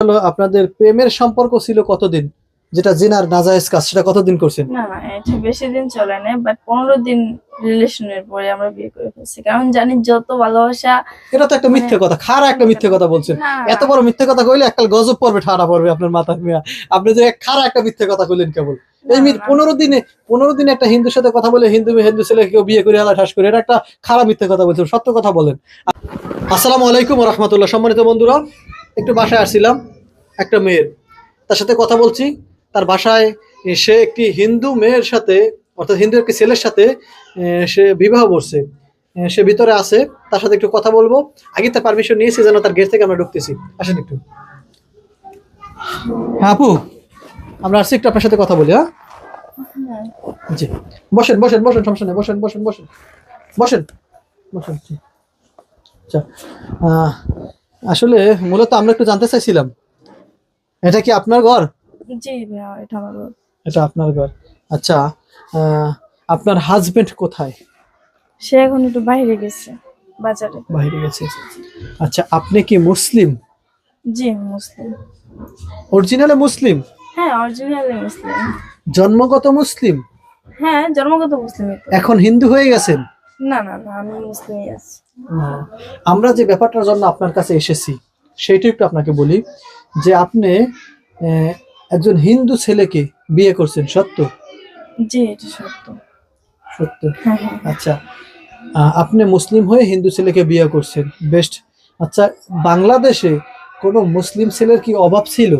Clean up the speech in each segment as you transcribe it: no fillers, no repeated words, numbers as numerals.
হলো আপনাদের প্রেমের সম্পর্ক ছিল কতদিন, যেটা জিনার নাজায়েজ কাজ, সেটা কতদিন করছেন? না না, এটা বেশি দিন চলে না, বাট 15 দিন রিলেশনের পরে আমরা বিয়ে করে ফেলছি, কারণ জানি যত ভালোবাসা। এটা তো একটা মিথ্যে কথা, খারা একটা মিথ্যে কথা বলছেন। না এত বড় মিথ্যে কথা কইলে একটা গজব পড়বে, ঠাড়া পড়বে আপনার মাথায় মিয়া। আপনি যে খারা একটা মিথ্যে কথা কইলেন কেবল এই 15 দিনে একটা হিন্দুর সাথে কথা বলে হিন্দু ছেলে কেউ বিয়ে করে আলা ঠাস করে, এটা একটা খারাপ মিথ্যে কথা বলছেন, সত্য কথা বলেন। আসসালামু আলাইকুম রহমতুল্লাহ। সম্মানিত বন্ধুরা, একটু বাসায় আসছিলাম, একটা মেয়ের, তার সাথে কথা বলছি। তার বাসায় সে একটি হিন্দু মেয়ের সাথে, অর্থাৎ হিন্দু একটি ছেলের সাথে সে বিবাহ করছে। সে ভিতরে আছে, তার সাথে একটু কথা বলবো। আগে তার পারমিশন নিয়েছি, যেন তার গেট থেকে আমরা ঢুকতেছি। আসেন একটু। হ্যাঁ আপু, আমরা আসছি একটু আপনার সাথে কথা বলি। হ্যাঁ জি, বসেন বসেন বসেন, সমস্যা নেই, বসেন বসেন বসেন বসেন বসেন। জি। আচ্ছা, আসলে মূলত আমরা একটু জানতে চাইছিলাম, এটা কি আপনার ঘর? জি ভাইয়া, এটা আমার ঘর। এটা আপনার ঘর। আচ্ছা, আপনার হাজবেন্ড কোথায়? সে এখন একটু বাইরে গেছে, বাজারে। বাইরে গেছে। আচ্ছা, আপনি কি মুসলিম? জি, আমি মুসলিম। অরিজিনালে মুসলিম? হ্যাঁ, অরিজিনালি মুসলিম। জন্মগত মুসলিম? হ্যাঁ, জন্মগত মুসলিম। এখন হিন্দু হয়ে গেছেন? না না না, আমি মুসলিমই আছি। আমরা যে ব্যাপারটার জন্য আপনার কাছে এসেছি সেইটা একটু আপনাকে বলি, যে আপনি একজন হিন্দু ছেলেকে বিয়ে করছেন, সত্য? জি, এটা সত্য। সত্য। হ্যাঁ হ্যাঁ। আচ্ছা, আপনি মুসলিম হয়ে হিন্দু ছেলেকে বিয়ে করছেন, বেস্ট। আচ্ছা, বাংলাদেশে কোনো মুসলিম ছেলের কি অভাব ছিল?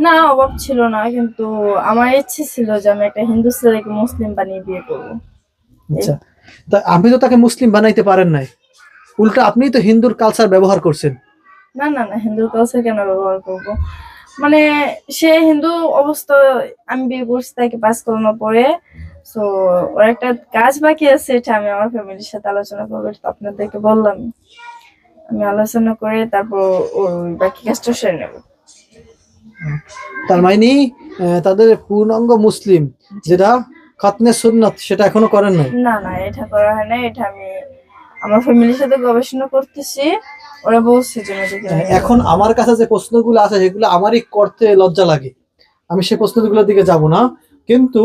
না, অভাব ছিল না, কিন্তু আমার ইচ্ছে ছিল যে আমি একটা হিন্দু ছেলেকে মুসলিম বানিয়ে বিয়ে করবো। আচ্ছা, তা আপনি তো তাকে মুসলিম বানাইতে পারেন নাই, উল্টা আপনিই তো হিন্দুর কালচার ব্যবহার করছেন। না না না, হিন্দু কালচার কেন ব্যবহার করব? মানে সে হিন্দু অবস্থা, আমি বিয়ে করছি তাকে 5 কলমা পরে। সো ওর একটা কাজ বাকি আছে, এটা আমি আমার ফ্যামিলির সাথে আলোচনা করবো, এটা তো আপনাদেরকে বললাম। আমি আলোচনা করে তারপর ওর বাকি কাজটা সেরে নেবো। তার মানে তাদের পূর্ণাঙ্গ মুসলিম, যেটা খাতনে সুন্নাত, সেটা এখনো করেন নাই? না না, এটা করা হয় না, এটা আমি আমার ফ্যামিলির সাথে গবেষণা করতেছি। ওরা বলছে যে মেয়েদেরকে এখন আমার কাছে যে প্রশ্নগুলো আছে সেগুলো আমারই করতে লজ্জা লাগে, আমি সেই প্রশ্নগুলোর দিকে যাব না। কিন্তু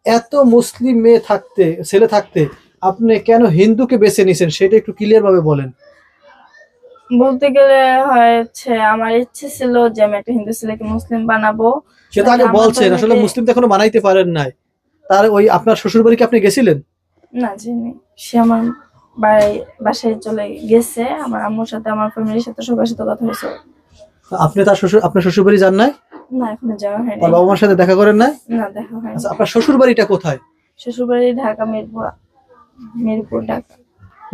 এত মুসলিম মেয়ে থাকতে, ছেলে থাকতে, আপনি কেন হিন্দুকে বেছে নিছেন সেটা একটু ক্লিয়ার ভাবে বলেন। বলতে গেলে হয়েছে, আমার ইচ্ছে ছিল যে আমি একটা হিন্দু ছেলেকে মুসলিম বানাবো। সেটা আগে বলছেন, আসলে মুসলিম তো এখনো বানাইতে পারেন নাই। তার ওই আপনার শ্বশুর বাড়ি কি আপনি গেছিলেন? না, চিনি। সে আমার বাসায় চলে গেছে, আমার আম্মুর সাথে, আমার ফ্যামিলির সাথে, সবার সাথে কথা হয়েছে। আপনি তার আপনার শ্বশুর বাড়ি যান নাই? না, এখনো যাওয়া হয়নি। তার বাবা মার সাথে দেখা করেন নাই? না, দেখা হয়নি। আচ্ছা, আপনার শ্বশুর বাড়িটা কোথায়? শ্বশুর বাড়ি ঢাকা, মিরপুর। মিরপুর, ঢাকা।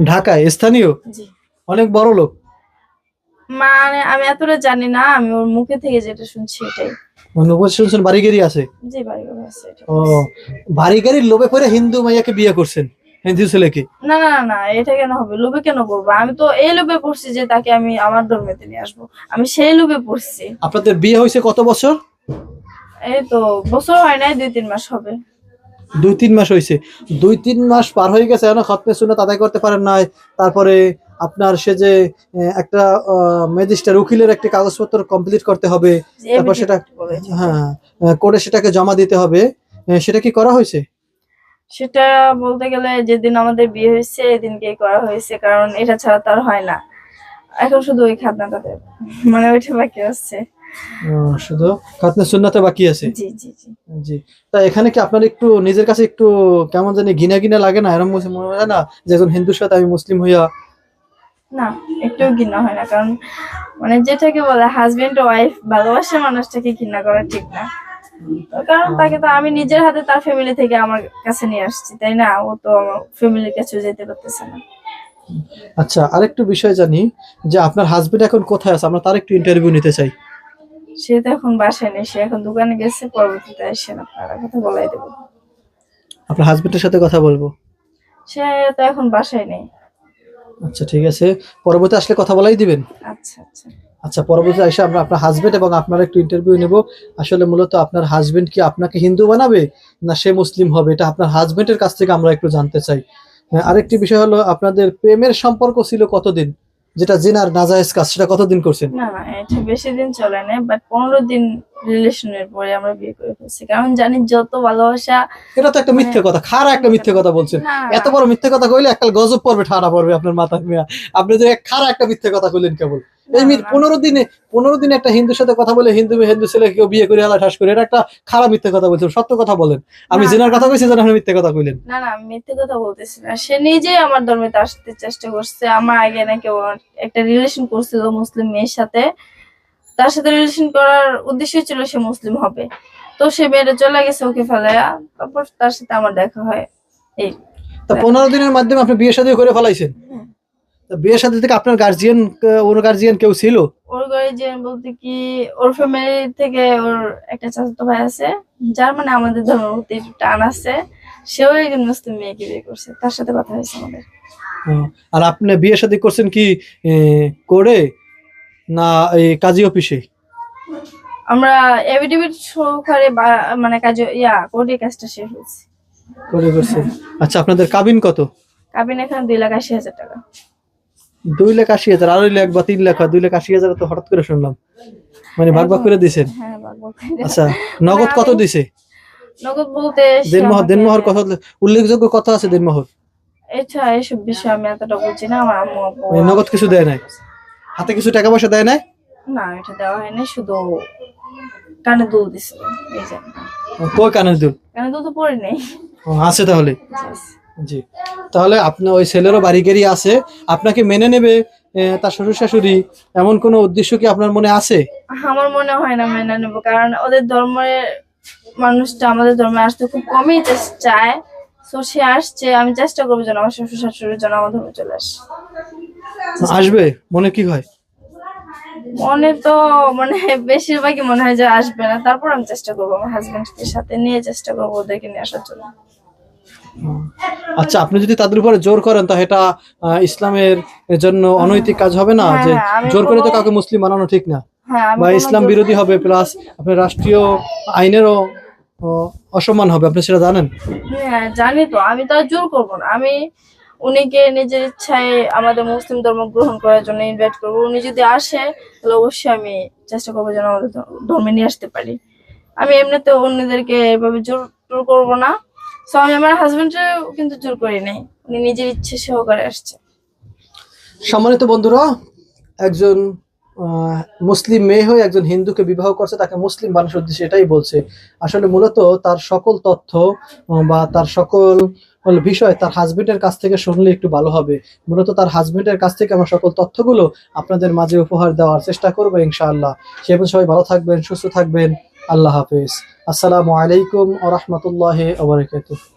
ঢাকায় স্থানীয়? জি। অনেক বড় লোক? মানে আমি এতটা জানি না, আমি ওর মুখে থেকে যেটা শুনছি এটাই। শুনছেন বাড়ি গাড়ি আছে? জি, বাড়ি ঘর আছে এটা। ও, বাড়ি গাড়ির লোভে পড়ে হিন্দু মাইয়াকে বিয়ে করছেন, হিন্দু ছেলেকে? না না না না, এটা কেন হবে? লোভে কেন পড়বো? আমি তো এই লোভে পড়ছি যে তাকে আমি আমার ধর্মেতে নিয়ে আসবো, আমি সেই লোভে পড়ছি। আপনাদের বিয়ে হয়েছে কত বছর? এই তো বছর হয় নাই, 2-3 মাস হবে। 2-3 মাস হয়েছে? 2-3 মাস পার হয়ে গেছে, এখনো খতনে সুন্নাত আদায় করতে পারেন নাই। তারপরে আপনার সে যে একটা ম্যাজিস্ট্রেট উকিলের একটা কাগজপত্র কমপ্লিট করতে হবে, তারপর সেটা, হ্যাঁ, করে সেটাকে জমা দিতে হবে, সেটা কি করা হয়েছে? সেটা বলতে গেলে যেদিন আমাদের বিয়ে হয়েছে এদিনকেই করা হয়েছে, কারণ এটা ছাড়া তার হয় না। এখন শুধু ওই খাতনাটা মানে ওইটা বাকি আছে। শুধু খতনে সুন্নাতে বাকি আছে? জি জি জি। জি। তা এখানে কি আপনার একটু নিজের কাছে একটু কেমন জানি ঘৃণা ঘৃণা লাগে না? এরকম মনে হয় না যে একজন হিন্দুর সাথে আমি মুসলিম হইয়া? না, একটুও ঘৃণা হয় না, কারণ মানে যেটাকে বলে হাজবেন্ড ওয়াইফ, ভালোবাসার মানুষটাকে ঘৃণা করা ঠিক না। কারণ তাকে তো আমি নিজের হাতে তার ফ্যামিলি থেকে আমার কাছে নিয়ে আসছি, তাই না? ও তো আমার ফ্যামিলির কাছে যেতে পারতেছে না। আচ্ছা, আরেকটু বিষয় জানি, যে আপনার হাজবেন্ড এখন কোথায় আছে, আমরা তার একটু ইন্টারভিউ নিতে চাই। সে তো এখন বাসায় নেই, সে এখন দোকানে গেছে, পরবর্তীতে আসেন আপনারা কথা বলাই দেবো। আপনার হাজবেন্ডের সাথে কথা বলবো। সে তো এখন বাসায় নেই। আচ্ছা, ঠিক আছে, পরবর্তী আসলে কথা বলাই দিবেন। আচ্ছা আচ্ছা। আচ্ছা, পরবর্তী এসে আমরা আপনার হাজবেন্ড এবং আপনার একটু ইন্টারভিউ নেব। আসলে মূলত আপনার হাজবেন্ড কি আপনাকে হিন্দু বানাবে না সে মুসলিম হবে, এটা আপনার হাজবেন্ডের কাছ থেকে আমরা একটু জানতে চাই। আরেকটি বিষয় হলো, আপনাদের প্রেমের সম্পর্ক ছিল কতদিন, যেটা জিনার নাজায়েজ কাজ, সেটা কতদিন করছেন? না না, এটা বেশি দিন চলে না, বাট 15 দিন রিলেশনের পরে আমরা বিয়ে করে ফেলছি, কারণ জানি যত ভালোবাসা। এটা তো একটা মিথ্যে কথা, খারা একটা মিথ্যে কথা বলছেন। না এত বড় মিথ্যে কথা কইলে একটা গজব পড়বে, ঠাড়া পড়বে আপনার মাথায় মিয়া। আপনি যে খারা একটা মিথ্যে কথা কইলেন কেবল। এই 15 দিনে একটা হিন্দুর সাথে কথা বলে হিন্দু ছেলে কেউ বিয়ে করে আলা ঠাস করে, এটা একটা খারাপ মিথ্যে কথা বলছেন। সত্য কথা বলেন। আমি না, জিনার কথা কইছি, যেন আপনি মিথ্যে কথা কইলেন। না না, আমি মিথ্যে কথা বলতেছি না। সে নিজেই আমার ধর্মে আসতে চেষ্টা করছে। আমার আগে নাকি ওর একটা রিলেশন করছিল মুসলিম মেয়ের সাথে, তার সাথে রিলেশন করার উদ্দেশ্য ছিল সে মুসলিম হবে। তো সে বেড়ে চলে গেছে ওকে ফেলাইয়া, তারপর তার সাথে আমার দেখা হয়। এই তা 15 দিনের মাধ্যমে আপনি বিয়ে শাদী করে ফেলাইছেন। হ্যাঁ। তা বিয়ে শাদী থেকে আপনার গার্জিয়ান, ওর গার্জিয়ান কেউ ছিল? ওর গার্জিয়ান বলতে কি, ওর ফ্যামিলি থেকে ওর একটা চাচাতো ভাই আছে, যার মানে আমাদের ধর্মের প্রতি একটু টান আছে। সেও একজন মুসলিম মেয়েকে বিয়ে করছে, তার সাথে কথা হয়েছে আমাদের। আর আপনি বিয়ে শাদী করছেন কি করে না এই কাজী অফিসে? আমরা এভিডেভিট সহকারে মানে কাজ কোর্টে কাজটা শেষ হয়েছে। করে করছেন। আচ্ছা, আপনাদের কাবিন কত? কাবিন এখানে 2,80,000 টাকা। 2,80,000? আর 1 লাখ বা 3 লাখ হয়, 2,80,000 তো হঠাৎ করে শুনলাম। মানে ভাগ ভাগ করে দিছেন? হ্যাঁ, ভাগ ভাগ করে। আচ্ছা, নগদ কত দিছে? নগদ বলতে দেনমোহর কত? উল্লেখযোগ্য কত আছে দেনমোহর? এছাড়া এসব বিষয় আমি এতটা বুঝি না। আমার আম্মু আব্বু নগদ কিছু দেয় নাই? হাতে কিছু টাকা পয়সা দেয় নাই? না, এটা দেওয়া হয়নি, শুধু কানে দুল দিছিল। এই যে কই কানের দুল? কানে দুল তো পরে নেই। আছে তাহলে? জি। তাহলে আপনার ওই ছেলেরও বাড়ি গাড়ি আছে, আপনাকে মেনে নেবে তার শ্বশুর শাশুড়ি, এমন কোনো উদ্দেশ্য কি আপনার মনে আছে? আমার মনে হয় না মেনে নেবো, কারণ ওদের ধর্মের মানুষটা আমাদের ধর্মে আসতে খুব কমই চায়। তো সে আসছে, আমি চেষ্টা করবো যেন আমার শ্বশুর শাশুড়ির জন্য আমার ধর্মে চলে আসে। আসবে মনে কি হয়? মনে তো মানে বেশিরভাগই মনে হয় যে আসবে না, তারপর আমি চেষ্টা করবো আমার হাজবেন্ডের সাথে নিয়ে চেষ্টা করবো ওদেরকে নিয়ে আসার জন্য। আচ্ছা, আপনি যদি তাদের উপরে জোর করেন তা এটা ইসলামের জন্য অনৈতিক কাজ হবে না? যে জোর করে তো কাউকে মুসলিম বানানো ঠিক না, বা ইসলাম বিরোধী হবে, প্লাস আপনার রাষ্ট্রীয় আইনেরও অসম্মান হবে, আপনি সেটা জানেন? হ্যাঁ জানি তো, আমি তো আর জোর করবো না। আমি উনিকে নিজের ইচ্ছায় আমাদের মুসলিম ধর্ম গ্রহণ করার জন্য ইনভাইট করবো। উনি যদি আসে তাহলে অবশ্যই আমি চেষ্টা করবো যেন আমাদের ধর্মে নিয়ে আসতে পারি। আমি এমনিতে অন্যদেরকে এভাবে জোর টোর করবো না। সো আমি আমার হাজবেন্ডের কিন্তু জোর করি নাই, উনি নিজের ইচ্ছে সহকারে আসছে। সম্মানিত বন্ধুরা, একজন মুসলিম মেয়ে হয়ে একজন হিন্দুকে বিবাহ করছে, তাকে মুসলিম বানানোর উদ্দেশ্যে, এটাই বলছে। আসলে মূলত তার সকল তথ্য বা তার সকল বিষয় তার হাজবেন্ডের কাছ থেকে শুনলে একটু ভালো হবে। মূলত তার হাজবেন্ডের কাছ থেকে আমার সকল তথ্যগুলো আপনাদের মাঝে উপহার দেওয়ার চেষ্টা করবো ইনশাআল্লাহ। সে পর্যন্ত সবাই ভালো থাকবেন, সুস্থ থাকবেন। আল্লাহ হাফেজ। আসসালামু আলাইকুম ওয়া রাহমাতুল্লাহি ওয়া বারাকাতুহু।